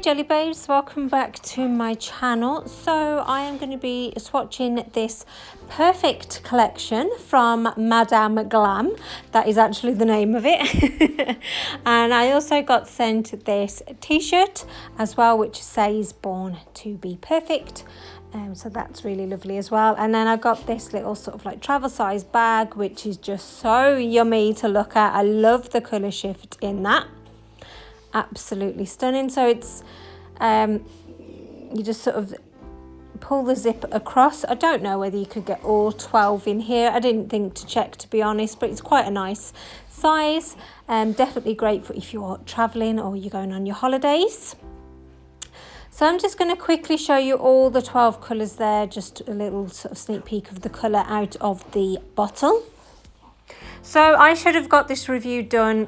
Jelly Babes, welcome back to my channel. So I am going to be swatching this perfect collection from Madame Glam. That is actually the name of it. And I also got sent this t-shirt as well, which says Born to be Perfect. So that's really lovely as well. And then I got this little sort of like travel size bag, which is just so yummy to look at. I love the colour shift in that. Absolutely stunning. So it's you just sort of pull the zip across. I don't know whether you could get all 12 in here. I didn't think to check, to be honest, but it's quite a nice size. Definitely great for if you're traveling or you're going on your holidays. So I'm just going to quickly show you all the 12 colours there, just a little sort of sneak peek of the colour out of the bottle. So I should have got this review done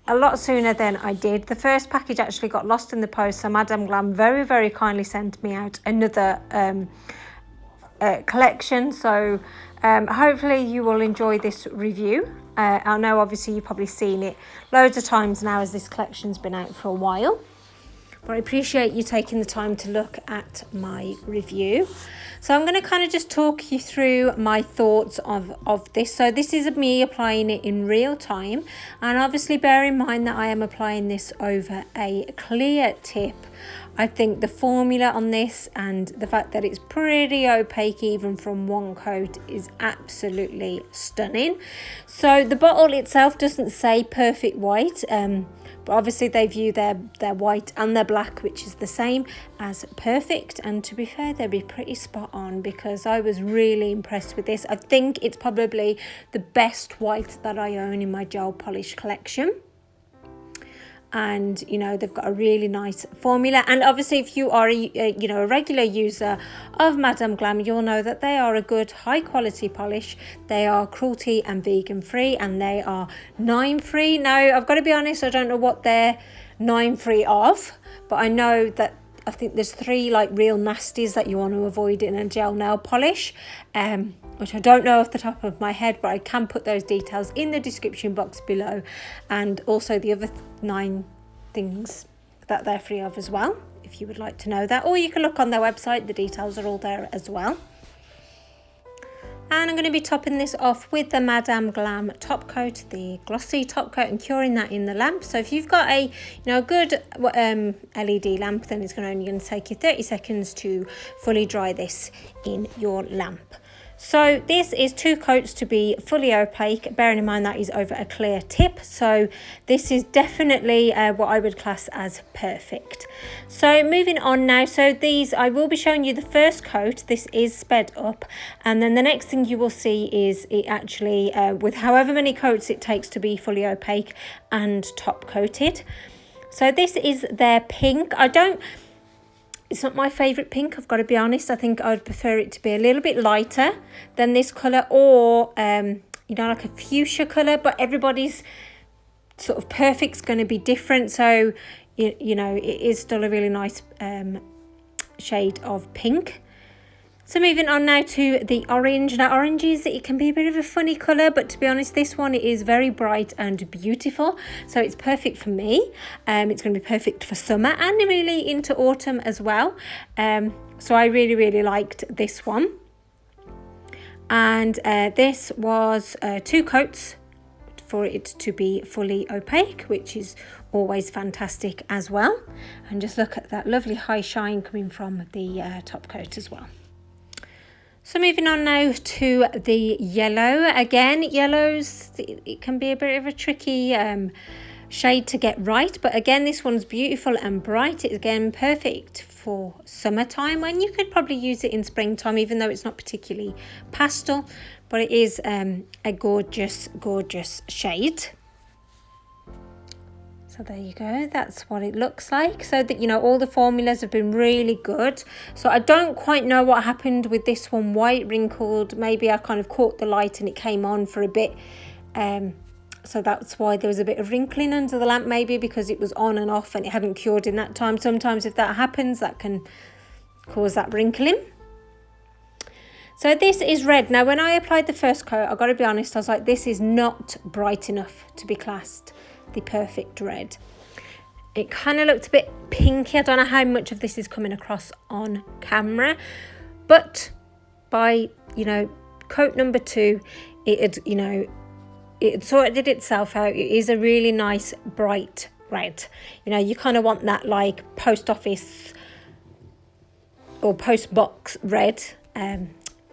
a lot sooner than I did. The first package actually got lost in the post, so Madame Glam very, very kindly sent me out another collection. So hopefully you will enjoy this review. I know obviously you've probably seen it loads of times now as this collection's been out for a while. But I appreciate you taking the time to look at my review. So I'm going to kind of just talk you through my thoughts of this. So this is me applying it in real time. And obviously bear in mind that I am applying this over a clear tip. I think the formula on this and the fact that it's pretty opaque even from one coat is absolutely stunning. So the bottle itself doesn't say perfect white. But obviously they view their white and their black, which is the same, as perfect. And to be fair, they'd be pretty spot on because I was really impressed with this. I think it's probably the best white that I own in my gel polish collection. And you know, they've got a really nice formula, and obviously if you are a regular user of Madame Glam, you'll know that they are a good high quality polish. They are cruelty and vegan free, and they are 9 free. Now I've got to be honest, I don't know what they're 9 free of, but I know that I think there's 3 like real nasties that you want to avoid in a gel nail polish, which I don't know off the top of my head, but I can put those details in the description box below, and also the other 9 things that they're free of as well, if you would like to know that, or you can look on their website, the details are all there as well. And I'm going to be topping this off with the Madame Glam top coat, the glossy top coat, and curing that in the lamp. So if you've got a good LED lamp, then it's only going to take you 30 seconds to fully dry this in your lamp. So this is 2 coats to be fully opaque, bearing in mind that is over a clear tip. So this is definitely what I would class as perfect. So moving on now, so these, I will be showing you the first coat. This is sped up, and then the next thing you will see is it actually, with however many coats it takes to be fully opaque and top coated. So this is their pink. It's not my favourite pink, I've got to be honest. I think I would prefer it to be a little bit lighter than this colour, or, like a fuchsia colour, but everybody's sort of perfect's going to be different. So, you know, it is still a really nice shade of pink. So moving on now to the orange. Now oranges, it can be a bit of a funny colour, but to be honest, this one is very bright and beautiful. So it's perfect for me. It's going to be perfect for summer and really into autumn as well. So I really, really liked this one. And this was 2 coats for it to be fully opaque, which is always fantastic as well. And just look at that lovely high shine coming from the top coat as well. So moving on now to the yellow. Again, yellows, it can be a bit of a tricky shade to get right, but again, this one's beautiful and bright. It's again perfect for summertime, and you could probably use it in springtime, even though it's not particularly pastel, but it is a gorgeous, gorgeous shade. So there you go, that's what it looks like. So that, you know, all the formulas have been really good. So I don't quite know what happened with this one, white wrinkled. Maybe I kind of caught the light and it came on for a bit. So that's why there was a bit of wrinkling under the lamp, maybe because it was on and off and it hadn't cured in that time. Sometimes if that happens, that can cause that wrinkling. So this is red. Now when I applied the first coat, I've got to be honest, I was like, this is not bright enough to be classed the perfect red. It kind of looked a bit pinky. I don't know how much of this is coming across on camera, but by, you know, coat number 2, it had, you know, it sorted itself out. It is a really nice bright red. You know, you kind of want that like post office or post box red.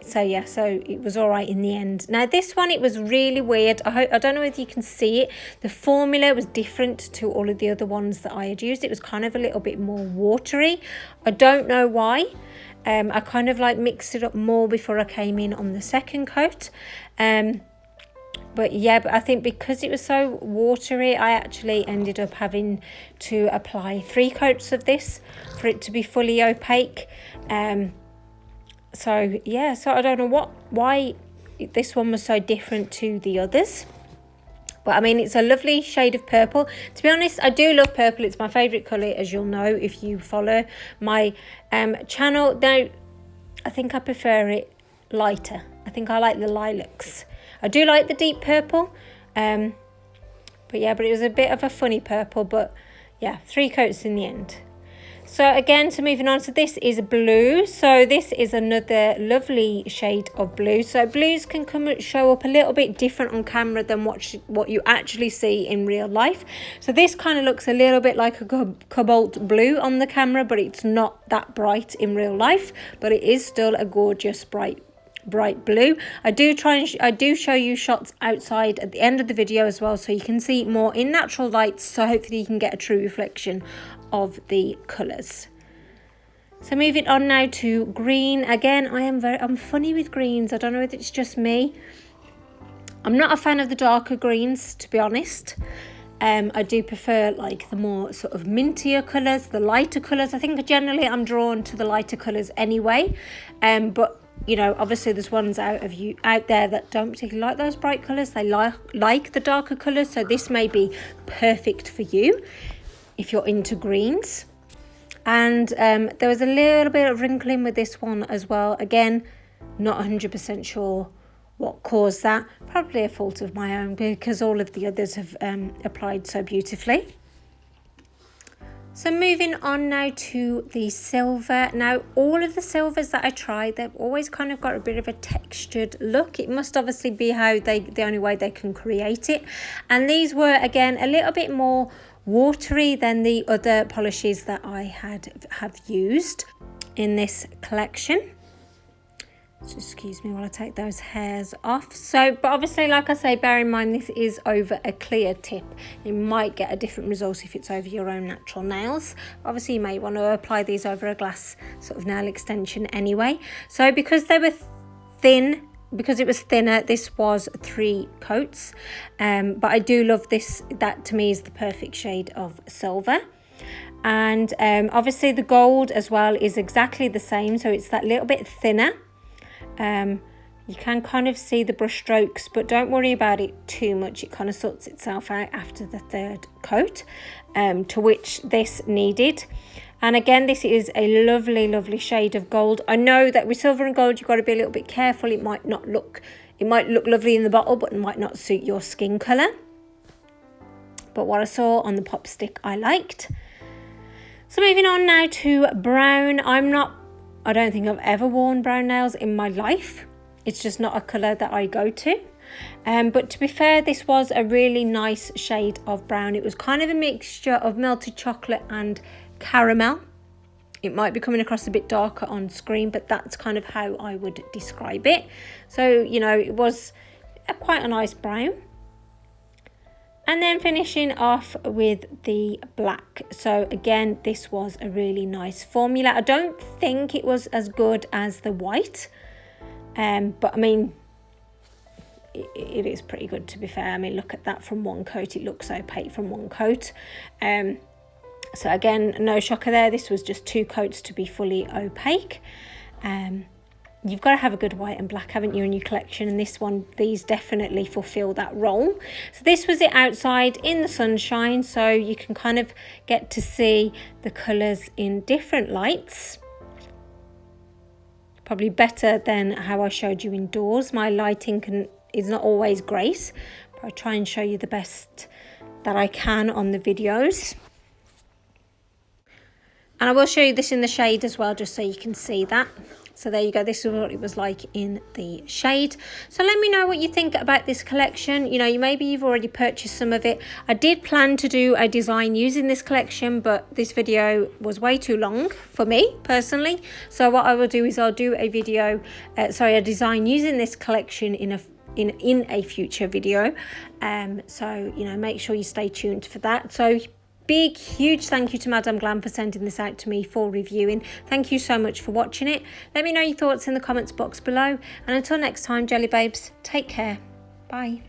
So yeah, so it was all right in the end. Now this one, it was really weird. I don't know if you can see it. The formula was different to all of the other ones that I had used. It was kind of a little bit more watery. I don't know why. I kind of like mixed it up more before I came in on the second coat. But yeah, but I think because it was so watery, I actually ended up having to apply 3 coats of this for it to be fully opaque. So yeah, so I don't know why this one was so different to the others. But I mean, it's a lovely shade of purple. To be honest, I do love purple. It's my favourite colour, as you'll know if you follow my channel. Now, I think I prefer it lighter. I think I like the lilacs. I do like the deep purple. But yeah, but it was a bit of a funny purple. But yeah, 3 coats in the end. So again, so moving on, so this is blue. So this is another lovely shade of blue. So blues can show up a little bit different on camera than what you actually see in real life. So this kind of looks a little bit like a cobalt blue on the camera, but it's not that bright in real life. But it is still a gorgeous bright blue. I do show you shots outside at the end of the video as well, so you can see more in natural light, so hopefully you can get a true reflection of the colours. So moving on now to green. Again, I'm funny with greens. I don't know if it's just me. I'm not a fan of the darker greens, to be honest. I do prefer like the more sort of mintier colours, the lighter colours. I think generally I'm drawn to the lighter colours anyway. But you know, obviously there's ones out there that don't particularly like those bright colours. They like the darker colours. So this may be perfect for you if you're into greens. And there was a little bit of wrinkling with this one as well. Again, not 100% sure what caused that. Probably a fault of my own because all of the others have applied so beautifully. So moving on now to the silver. Now, all of the silvers that I tried, they've always kind of got a bit of a textured look. It must obviously be how the only way they can create it. And these were, again, a little bit more watery than the other polishes that I have used in this collection. So excuse me while I take those hairs off. So, but obviously, like I say, bear in mind this is over a clear tip. You might get a different result if it's over your own natural nails. Obviously, you may want to apply these over a glass sort of nail extension anyway. So because they were thin, because it was thinner, this was 3 coats. But I do love this. That to me is the perfect shade of silver. And obviously the gold as well is exactly the same. So it's that little bit thinner. You can kind of see the brush strokes, but don't worry about it too much. It kind of sorts itself out after the 3rd coat, to which this needed. And again, this is a lovely shade of gold. I know that with silver and gold, you've got to be a little bit careful. It might look lovely in the bottle, but it might not suit your skin colour. But what I saw on the pop stick, I liked. So moving on now to brown. I don't think I've ever worn brown nails in my life. It's just not a colour that I go to. But to be fair, this was a really nice shade of brown. It was kind of a mixture of melted chocolate and caramel. It might be coming across a bit darker on screen, but that's kind of how I would describe it. So, you know, it was quite a nice brown. And then finishing off with the black. So again, this was a really nice formula. I don't think it was as good as the white. But I mean, it is pretty good, to be fair. I mean, look at that from one coat. It looks opaque from one coat. So again, no shocker there. This was just 2 coats to be fully opaque. You've got to have a good white and black, haven't you, in your collection? And these definitely fulfill that role. So this was it outside in the sunshine, so you can kind of get to see the colours in different lights. Probably better than how I showed you indoors. My lighting is not always great, but I try and show you the best that I can on the videos. And I will show you this in the shade as well, just so you can see that. So there you go, this is what it was like in the shade. So let me know what you think about this collection. You know, maybe you've already purchased some of it. I did plan to do a design using this collection, but this video was way too long for me personally. So what I will do is I'll do a video, a design using this collection in a future video. So, you know, make sure you stay tuned for that. So big, huge thank you to Madame Glam for sending this out to me for reviewing. Thank you so much for watching it. Let me know your thoughts in the comments box below. And until next time, Jelly Babes, take care. Bye.